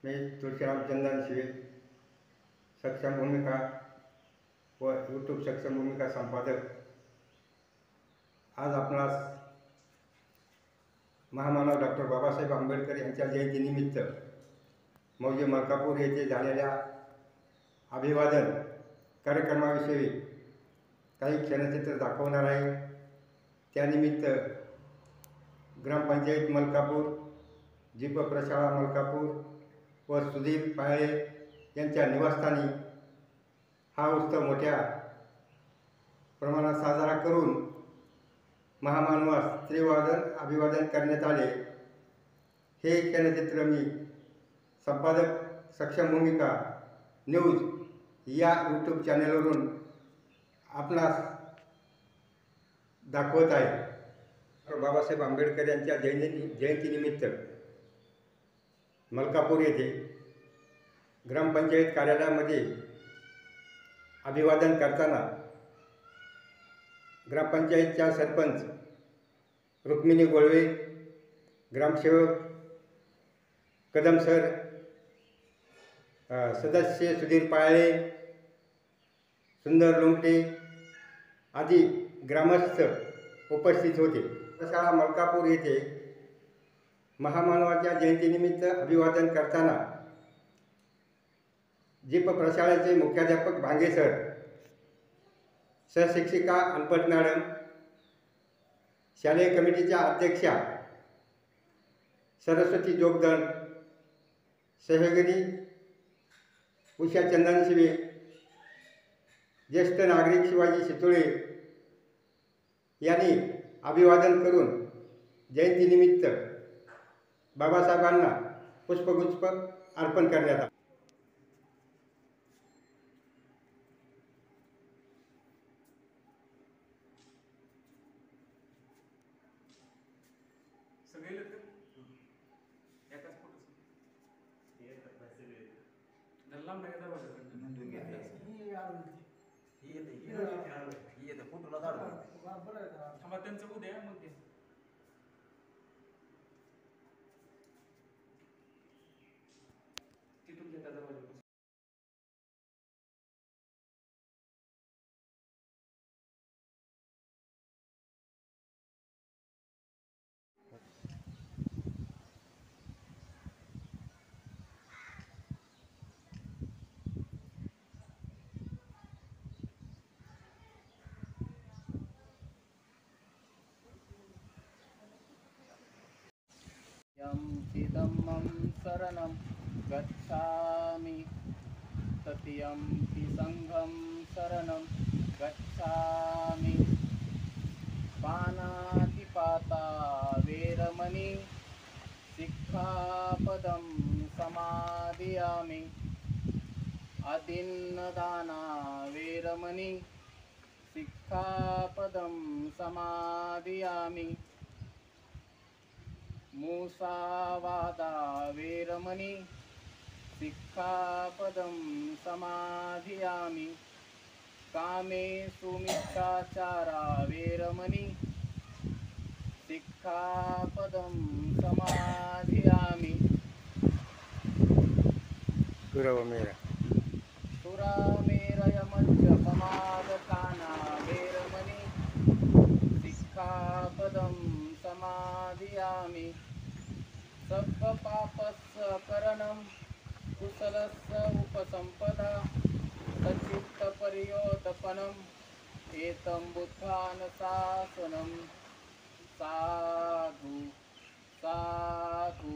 मी तुळशीराम चंदन शिवे, सक्षम भूमिका व यूट्यूब सक्षम भूमिका संपादक। आज आपणास महामानव डॉक्टर बाबासाहेब आंबेडकर यांच्या जयंतीनिमित्त मौजे मलकापूर येथे झालेल्या अभिवादन कार्यक्रमाविषयी काही क्षणचित्र दाखवणार आहे। त्यानिमित्त ग्रामपंचायत मलकापूर, जीप प्रशाळा मलकापूर व सुधीर पाळे यांच्या निवासस्थानी हा उत्सव मोठ्या प्रमाणात साजरा करून महामानवास अभिवादन करण्यात आले। हे क्षणचित्र मी संपादक सक्षम भूमिका न्यूज या यूट्यूब चॅनलवरून आपणास दाखवत आहे। बाबासाहेब आंबेडकर यांच्या जयंतीनिमित्त मलकापूर येथे ग्रामपंचायत कार्यालयामध्ये अभिवादन करताना ग्रामपंचायतच्या सरपंच रुक्मिणी गोळवे, ग्रामसेवक कदम सर, सदस्य सुधीर पाळे, सुंदर लोमटे आदी ग्रामस्थ उपस्थित होते। प्रशाळा मलकापूर येथे महामानवाच्या जयंतीनिमित्त अभिवादन करताना जीप प्रशाळेचे मुख्याध्यापक भांगे सर, सहशिक्षिका अनपट मॅडम, शालेय कमिटीच्या अध्यक्षा सरस्वती जोगदंड, सहयोगिनी उषा चंदन शिवे, ज्येष्ठ नागरिक शिवाजी शितोळे यांनी अभिवादन करून जयंतीनिमित्त बाबासाहेबांना पुष्पगुच्छ अर्पण करण्यात आला। सगळे लोक एकाच फोटो दल्लाम नाही का दरवाजा फोटोला थांबा त्यांचं उद्या मग ते तिथून घेता दरवाजा। चिदम्मं शरणं गच्छामि तत्यंपि संघं शरणं गच्छामि। पानातिपाता वेरमणि सिक्खापदं समादियामि। अदिन्नदाना वेरमणि सिक्खापदं समादियामि। मुसावादा वेरमणि सिक्खापदं समाधियामि। कामेषु मिथ्याचारा वेरमणि सिक्खापदं समाधियामि। सुरामेरयमद्यपमादकाना वेरमणि सिक्खापदं समाधियामि। सर्वपापस्य करणं कुशलस्य उपसम्पदा सच्चित्तपर्योदपनम् एतं बुद्धानुशासनं। साधु साधु।